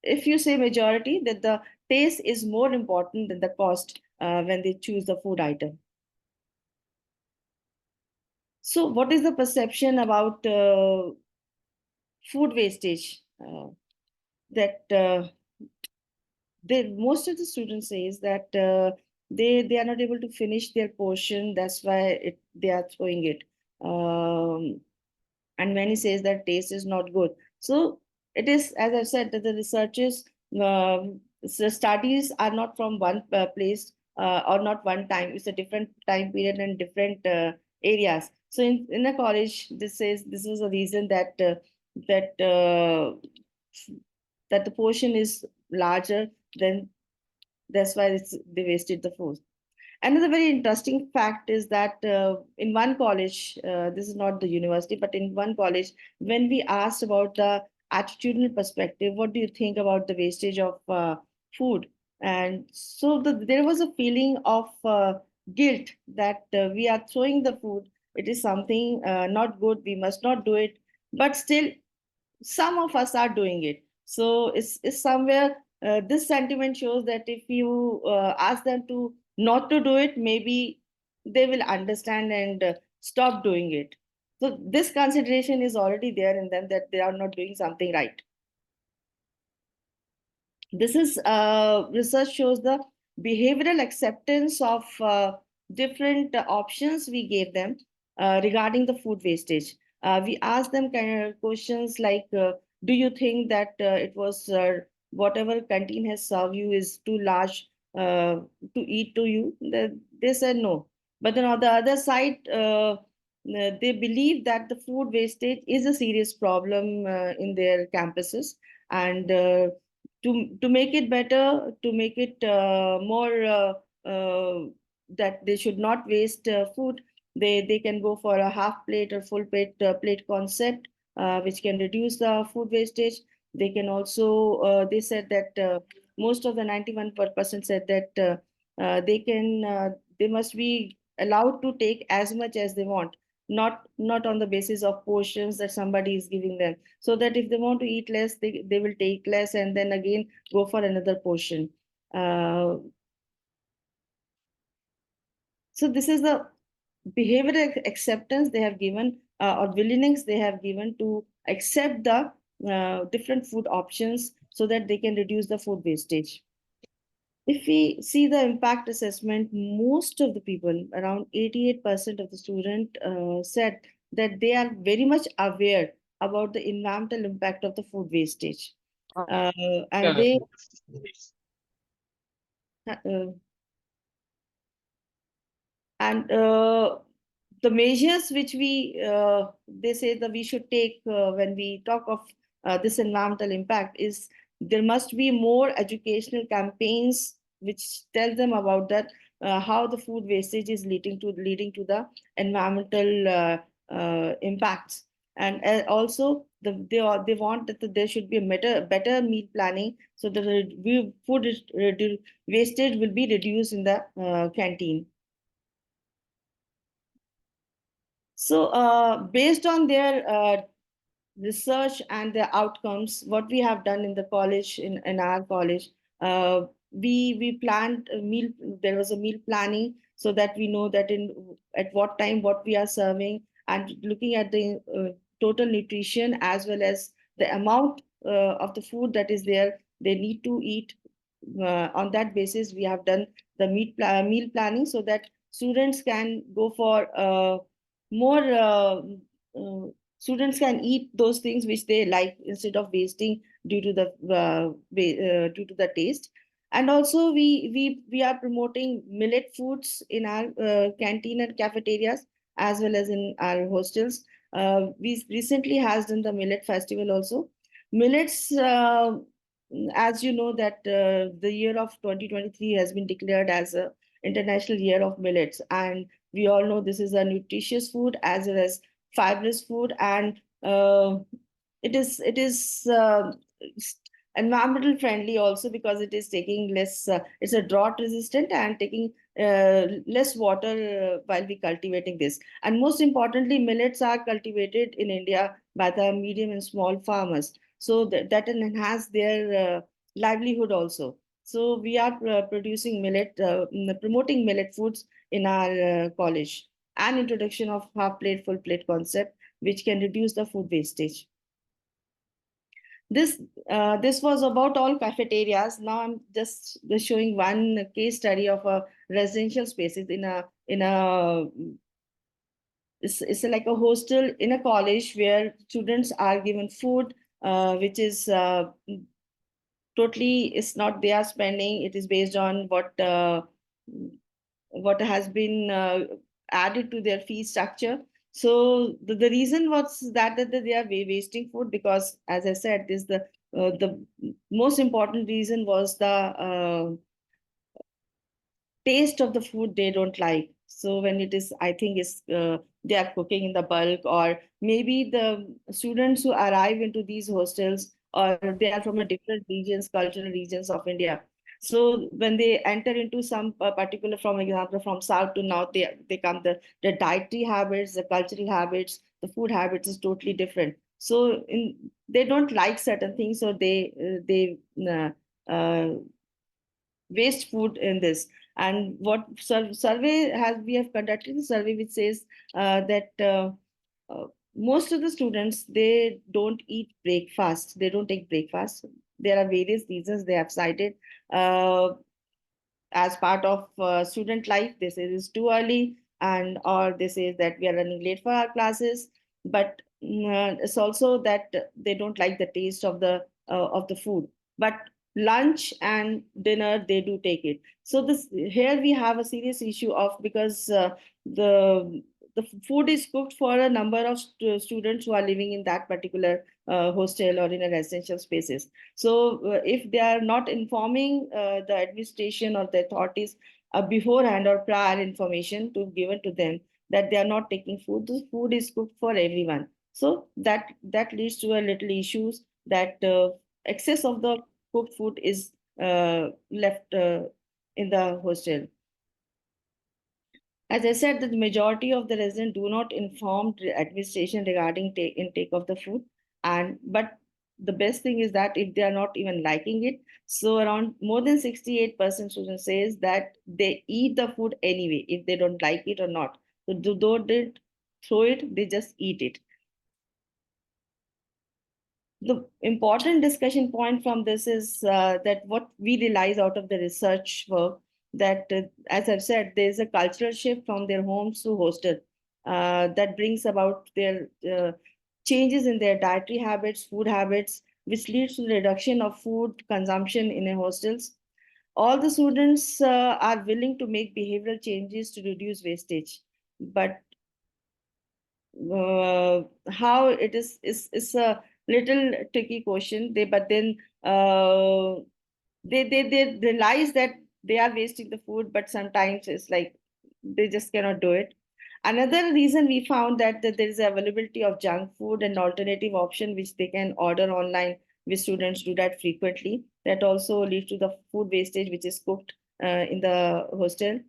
if you say majority, that the taste is more important than the cost when they choose the food item. So what is the perception about food wastage? That most of the students says that they are not able to finish their portion. That's why they are throwing it. And many says that taste is not good. So it is, as I said, that the researchers, the studies are not from one place or not one time. It's a different time period and different areas. So in a college, this is a reason that that the portion is larger than, that's why they wasted the food. Another very interesting fact is that in one college, this is not the university, but in one college, when we asked about the attitudinal perspective, what do you think about the wastage of food? And so there was a feeling of guilt that we are throwing the food. It is something not good. We must not do it. But still, some of us are doing it. So it's somewhere this sentiment shows that if you ask them to not to do it, maybe they will understand and stop doing it. So this consideration is already there in them that they are not doing something right. This is research shows the behavioral acceptance of different options we gave them regarding the food wastage. We asked them kind of questions like, do you think that it was whatever canteen has served you is too large to eat to you? They said no. But then on the other side, they believe that the food wastage is a serious problem in their campuses, and to make it better, to make it more that they should not waste food, they can go for a half plate or full plate concept, which can reduce the food wastage. They can also, they said that most of the 91% said that they must be allowed to take as much as they want, not on the basis of portions that somebody is giving them, so that if they want to eat less, they will take less and then again go for another portion. So this is the behavioral acceptance they have given, or willingness they have given to accept the different food options so that they can reduce the food wastage. If we see the impact assessment, most of the people, around 88% of the student said that they are very much aware about the environmental impact of the food wastage. And they the measures which they say that we should take when we talk of this environmental impact is there must be more educational campaigns which tell them about that how the food wastage is leading to the environmental impacts. And also they want that there should be a better meal planning so that food wastage will be reduced in the canteen. So based on their research and their outcomes, what we have done in the college, in our college, we planned a meal. There was a meal planning so that we know that at what time what we are serving, and looking at the total nutrition as well as the amount of the food that is there they need to eat. On that basis, we have done the meal planning so that students can go for more students can eat those things which they like instead of wasting due to the taste. And also we are promoting millet foods in our canteen and cafeterias as well as in our hostels. We recently has done the millet festival also. Millets, as you know that the year of 2023 has been declared as a International Year of Millets, and we all know this is a nutritious food as well as fibrous food, and it is environmental friendly also because it is taking less. It's a drought resistant and taking less water while we cultivating this. And most importantly, millets are cultivated in India by the medium and small farmers, so that enhance their livelihood also. So we are producing promoting millet foods in our college, and introduction of half plate, full plate concept, which can reduce the food wastage. This was about all cafeterias. Now I'm just showing one case study of a residential spaces in a it's like a hostel in a college where students are given food which is totally, it's not they are spending, it is based on what has been added to their fee structure. So the reason was that they are wasting food because, as I said, this the most important reason was the taste of the food they don't like. So when it is, I think is they are cooking in the bulk, or maybe the students who arrive into these hostels, or they are from a different regions, cultural regions of India. So when they enter into some particular, from example, from south to north, they come, the dietary habits, the cultural habits, the food habits is totally different. So they don't like certain things, so they waste food in this. And what survey we have conducted a survey which says that most of the students, they don't eat breakfast, they don't take breakfast. There are various reasons they have cited as part of student life. They say it's too early, and or they say that we are running late for our classes. But it's also that they don't like the taste of the food. But lunch and dinner they do take it. So this here we have a serious issue of, because the the food is cooked for a number of students who are living in that particular hostel or in a residential spaces. So if they are not informing the administration or the authorities beforehand or prior information to given to them that they are not taking food, the food is cooked for everyone. So that leads to a little issues that excess of the cooked food is left in the hostel. As I said, that the majority of the residents do not inform the administration regarding intake of the food. But the best thing is that if they are not even liking it, so around more than 68% students says that they eat the food anyway, if they don't like it or not. So though they throw it, they just eat it. The important discussion point from this is that what we realize out of the research work, that as I've said, there's a cultural shift from their homes to hostel that brings about their changes in their dietary habits, food habits, which leads to the reduction of food consumption in their hostels. All the students are willing to make behavioral changes to reduce wastage, but how it is a little tricky question. But then they realize that they are wasting the food, but sometimes it's like they just cannot do it. Another reason we found that there is availability of junk food and alternative option which they can order online, which students do that frequently. That also leads to the food wastage which is cooked in the hostel.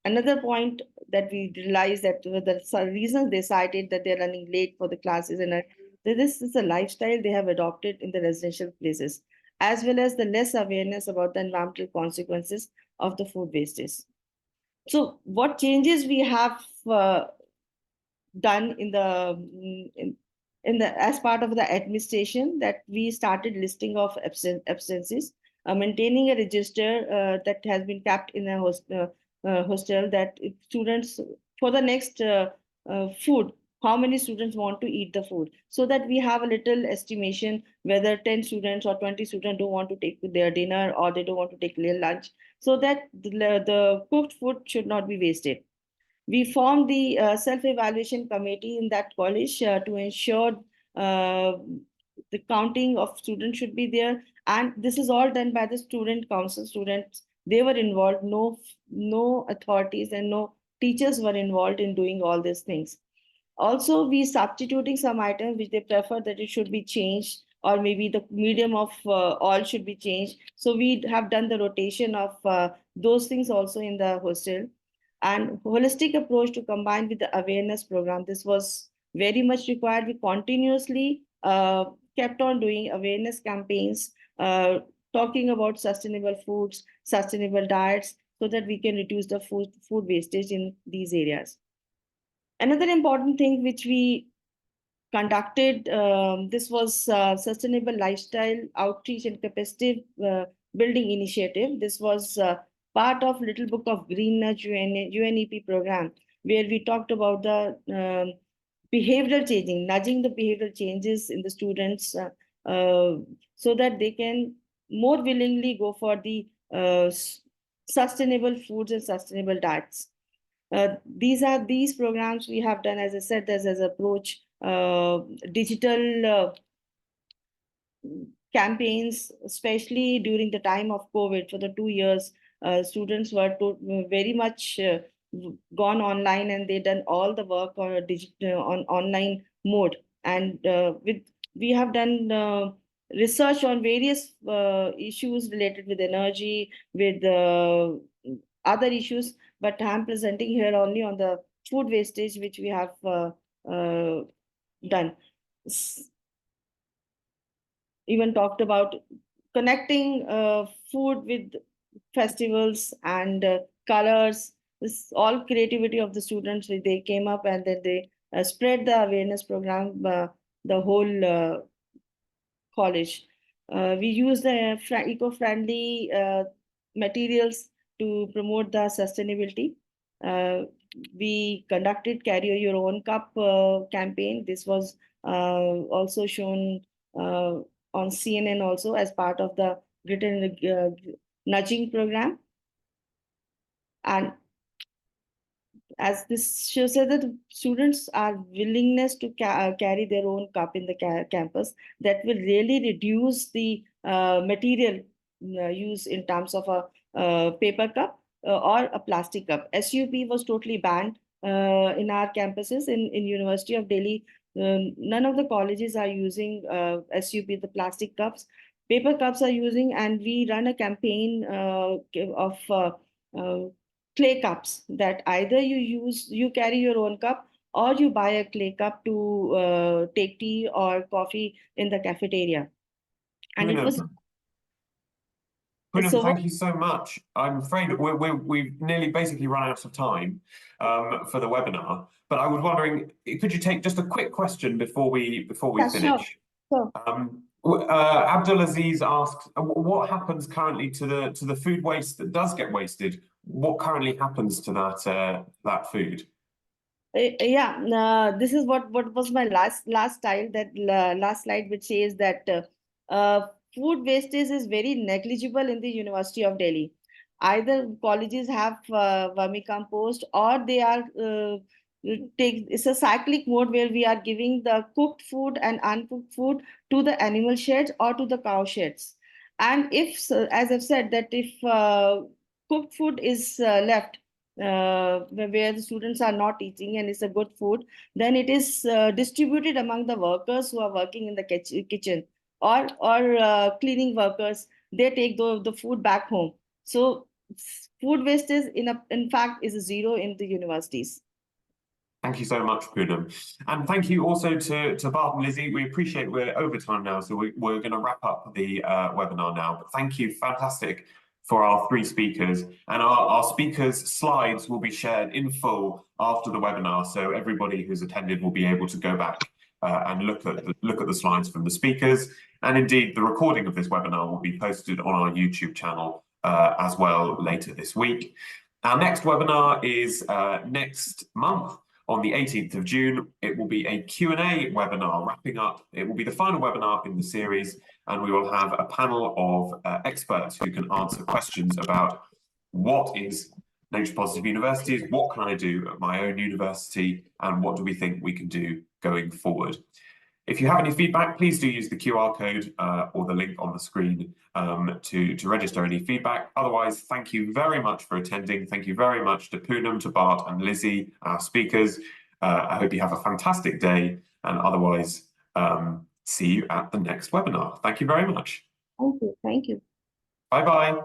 Another point that we realized that the reasons they cited that they're running late for the classes, and this is a lifestyle they have adopted in the residential places, as well as the less awareness about the environmental consequences of the food wastage. So what changes we have done in the as part of the administration, that we started listing of absences, maintaining a register that has been kept in a hostel, that if students for the next food, how many students want to eat the food, so that we have a little estimation whether 10 students or 20 students don't want to take their dinner or they don't want to take their lunch, so that the cooked food should not be wasted. We formed the self-evaluation committee in that college to ensure the counting of students should be there. And this is all done by the student council. Students, they were involved. No authorities and no teachers were involved in doing all these things. Also, we substituting some items which they prefer that it should be changed, or maybe the medium of oil should be changed. So we have done the rotation of those things also in the hostel. And holistic approach to combine with the awareness program. This was very much required. We continuously kept on doing awareness campaigns, talking about sustainable foods, sustainable diets, so that we can reduce the food wastage in these areas. Another important thing which we conducted, this was sustainable lifestyle outreach and capacity building initiative. This was part of Little Book of Green Nudge UNEP program, where we talked about the behavioral changing, nudging the behavioral changes in the students so that they can more willingly go for the sustainable foods and sustainable diets. These programs we have done, as I said, as approach digital campaigns, especially during the time of COVID. For the 2 years, students were very much gone online, and they done all the work on digital on online mode. And we have done research on various issues related with energy, with other issues, but I'm presenting here only on the food wastage, which we have done. Even talked about connecting food with festivals and colors. This all creativity of the students. They came up and then they spread the awareness program, the whole college. We use the eco-friendly materials to promote the sustainability. We conducted Carry Your Own Cup campaign. This was also shown on CNN also as part of the Grit Nudging program. And as this shows that the students are willingness to carry their own cup in the campus, that will really reduce the material use in terms of a paper cup or a plastic cup. SUP was totally banned in our campuses in University of Delhi. None of the colleges are using SUP, the plastic cups. Paper cups are using, and we run a campaign of clay cups, that either you carry your own cup or you buy a clay cup to take tea or coffee in the cafeteria. And it was Poonam, so thank you so much. I'm afraid we've nearly basically run out of time for the webinar, but I was wondering, could you take just a quick question before we yeah, finish? Sure. Abdulaziz asks, what happens currently to the food waste that does get wasted? What currently happens to that food? This is what was my last slide, last slide, which says that food wastage is very negligible in the University of Delhi. Either colleges have vermicompost, or they are it's a cyclic mode where we are giving the cooked food and uncooked food to the animal sheds or to the cow sheds. And if, as I've said, that if cooked food is left where the students are not eating and it's a good food, then it is distributed among the workers who are working in the kitchen, or cleaning workers. They take the food back home. So food waste is in fact is zero in the universities. Thank you so much, Poonam. And thank you also to Bart and Lizzie. We appreciate we're over time now, so we're going to wrap up the webinar now. But thank you, fantastic, for our three speakers. And our speakers' slides will be shared in full after the webinar, so everybody who's attended will be able to go back and look at the slides from the speakers. And indeed, the recording of this webinar will be posted on our YouTube channel as well later this week. Our next webinar is next month. On the 18th of June, it will be a Q&A webinar wrapping up. It will be the final webinar in the series, and we will have a panel of experts who can answer questions about what is Nature Positive Universities, what can I do at my own university, and what do we think we can do going forward. If you have any feedback, please do use the QR code or the link on the screen to register any feedback. Otherwise, thank you very much for attending. Thank you very much to Poonam, to Bart and Lizzie, our speakers. I hope you have a fantastic day, and otherwise see you at the next webinar. Thank you very much. Thank you. Bye-bye.